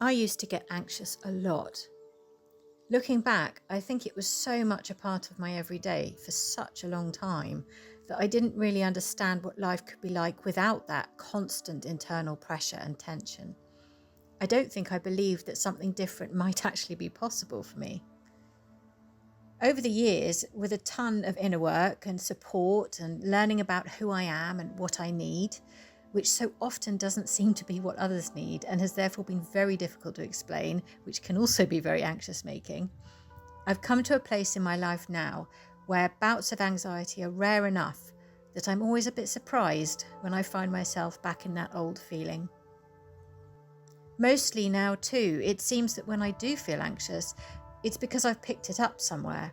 I used to get anxious a lot. Looking back, I think it was so much a part of my everyday for such a long time that I didn't really understand what life could be like without that constant internal pressure and tension. I don't think I believed that something different might actually be possible for me. Over the years, with a ton of inner work and support and learning about who I am and what I need, which so often doesn't seem to be what others need and has therefore been very difficult to explain, which can also be very anxious making, I've come to a place in my life now where bouts of anxiety are rare enough that I'm always a bit surprised when I find myself back in that old feeling. Mostly now too, it seems that when I do feel anxious, it's because I've picked it up somewhere.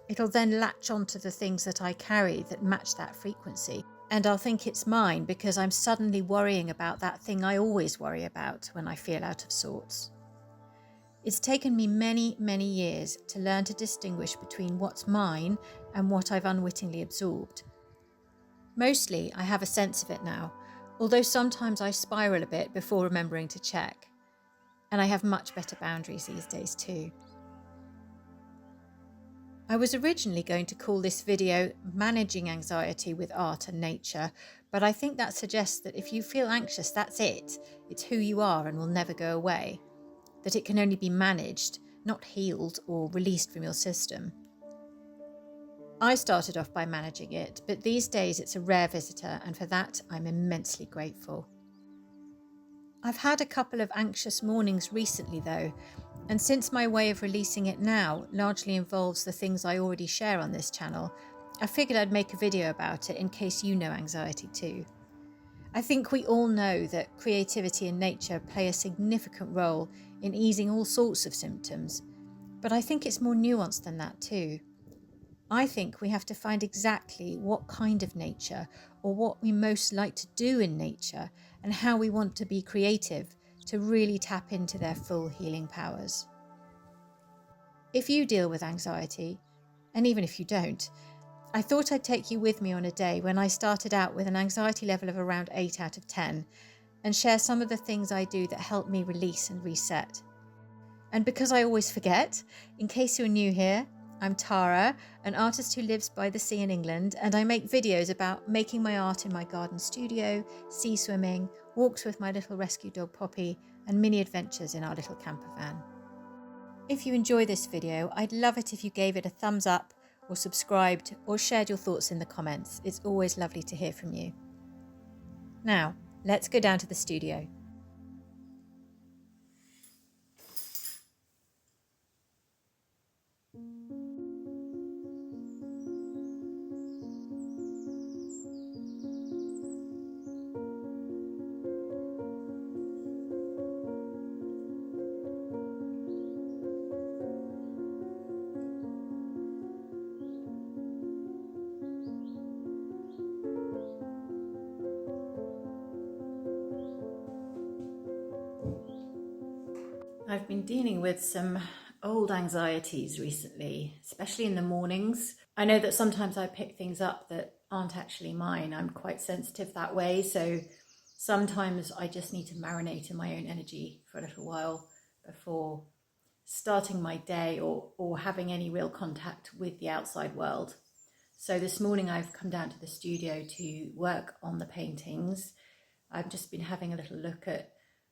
It'll then latch onto the things that I carry that match that frequency. And I'll think it's mine because I'm suddenly worrying about that thing I always worry about when I feel out of sorts. It's taken me many, many years to learn to distinguish between what's mine and what I've unwittingly absorbed. Mostly, I have a sense of it now, although sometimes I spiral a bit before remembering to check. And I have much better boundaries these days too. I was originally going to call this video Managing Anxiety with Art and Nature, but I think that suggests that if you feel anxious, that's it. It's who you are and will never go away. That it can only be managed, not healed or released from your system. I started off by managing it, but these days it's a rare visitor, and for that I'm immensely grateful. I've had a couple of anxious mornings recently though, and since my way of releasing it now largely involves the things I already share on this channel, I figured I'd make a video about it in case you know anxiety too. I think we all know that creativity and nature play a significant role in easing all sorts of symptoms, but I think it's more nuanced than that too. I think we have to find exactly what kind of nature or what we most like to do in nature and how we want to be creative to really tap into their full healing powers. If you deal with anxiety, and even if you don't, I thought I'd take you with me on a day when I started out with an anxiety level of around 8 out of 10 and share some of the things I do that help me release and reset. And because I always forget, in case you're new here, I'm Tara, an artist who lives by the sea in England, and I make videos about making my art in my garden studio, sea swimming, walks with my little rescue dog Poppy, and mini adventures in our little camper van. If you enjoy this video, I'd love it if you gave it a thumbs up or subscribed or shared your thoughts in the comments. It's always lovely to hear from you. Now, let's go down to the studio. I've been dealing with some old anxieties recently, especially in the mornings. I know that sometimes I pick things up that aren't actually mine. I'm quite sensitive that way, so sometimes I just need to marinate in my own energy for a little while before starting my day or having any real contact with the outside world. So this morning I've come down to the studio to work on the paintings. I've just been having a little look at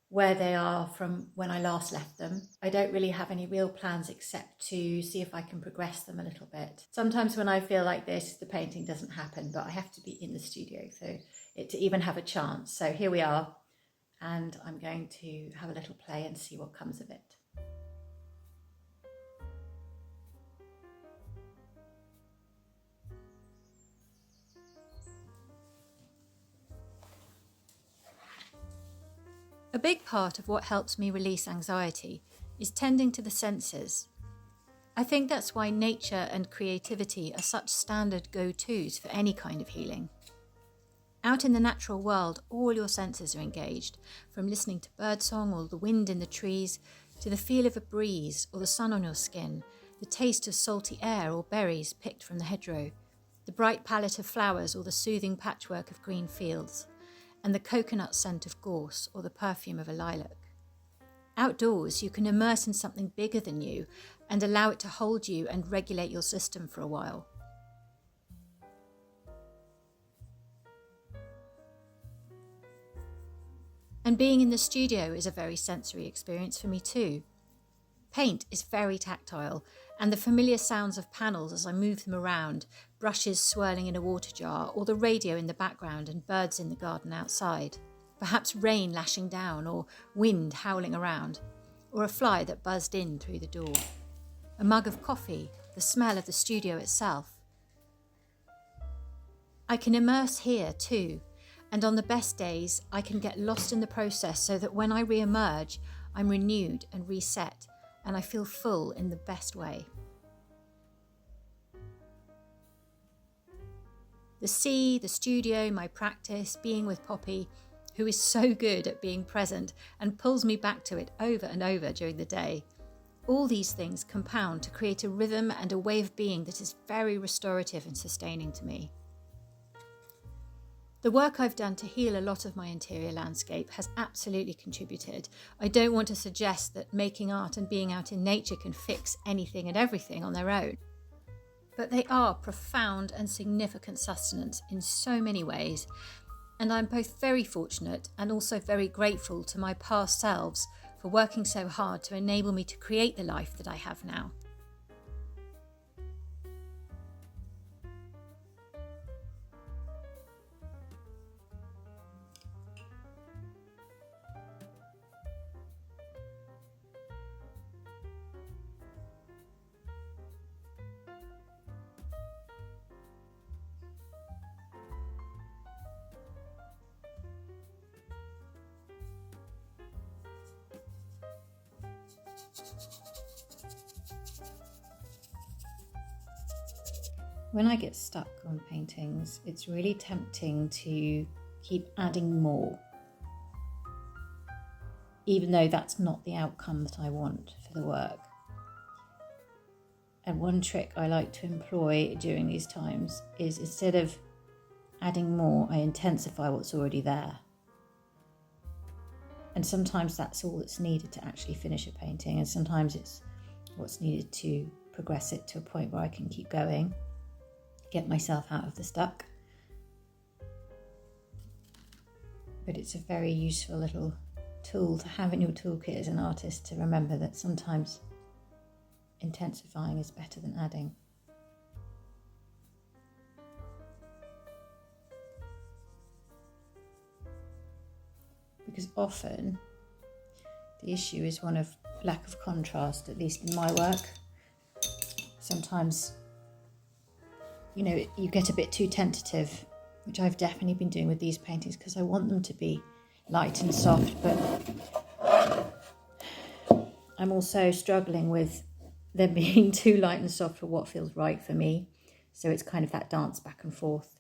where they are from when I last left them. I don't really have any real plans except to see if I can progress them a little bit. Sometimes when I feel like this, the painting doesn't happen, but I have to be in the studio for it to even have a chance. So here we are, and I'm going to have a little play and see what comes of it. A big part of what helps me release anxiety is tending to the senses. I think that's why nature and creativity are such standard go-tos for any kind of healing. Out in the natural world, all your senses are engaged, from listening to birdsong or the wind in the trees, to the feel of a breeze or the sun on your skin, the taste of salty air or berries picked from the hedgerow, the bright palette of flowers or the soothing patchwork of green fields, and the coconut scent of gorse or the perfume of a lilac. Outdoors, you can immerse in something bigger than you and allow it to hold you and regulate your system for a while. And being in the studio is a very sensory experience for me too. Paint is very tactile, and the familiar sounds of panels as I move them around, brushes swirling in a water jar, or the radio in the background and birds in the garden outside. Perhaps rain lashing down, or wind howling around, or a fly that buzzed in through the door. A mug of coffee, the smell of the studio itself. I can immerse here too, and on the best days, I can get lost in the process so that when I re-emerge, I'm renewed and reset, and I feel full in the best way. The sea, the studio, my practice, being with Poppy, who is so good at being present and pulls me back to it over and over during the day. All these things compound to create a rhythm and a way of being that is very restorative and sustaining to me. The work I've done to heal a lot of my interior landscape has absolutely contributed. I don't want to suggest that making art and being out in nature can fix anything and everything on their own. But they are profound and significant sustenance in so many ways, and I'm both very fortunate and also very grateful to my past selves for working so hard to enable me to create the life that I have now. When I get stuck on paintings, it's really tempting to keep adding more, even though that's not the outcome that I want for the work. And one trick I like to employ during these times is, instead of adding more, I intensify what's already there. And sometimes that's all that's needed to actually finish a painting, and sometimes it's what's needed to progress it to a point where I can keep going, get myself out of the stuck. But it's a very useful little tool to have in your toolkit as an artist, to remember that sometimes intensifying is better than adding. Because often the issue is one of lack of contrast, at least in my work. Sometimes, you get a bit too tentative, which I've definitely been doing with these paintings because I want them to be light and soft, but I'm also struggling with them being too light and soft for what feels right for me. So it's kind of that dance back and forth.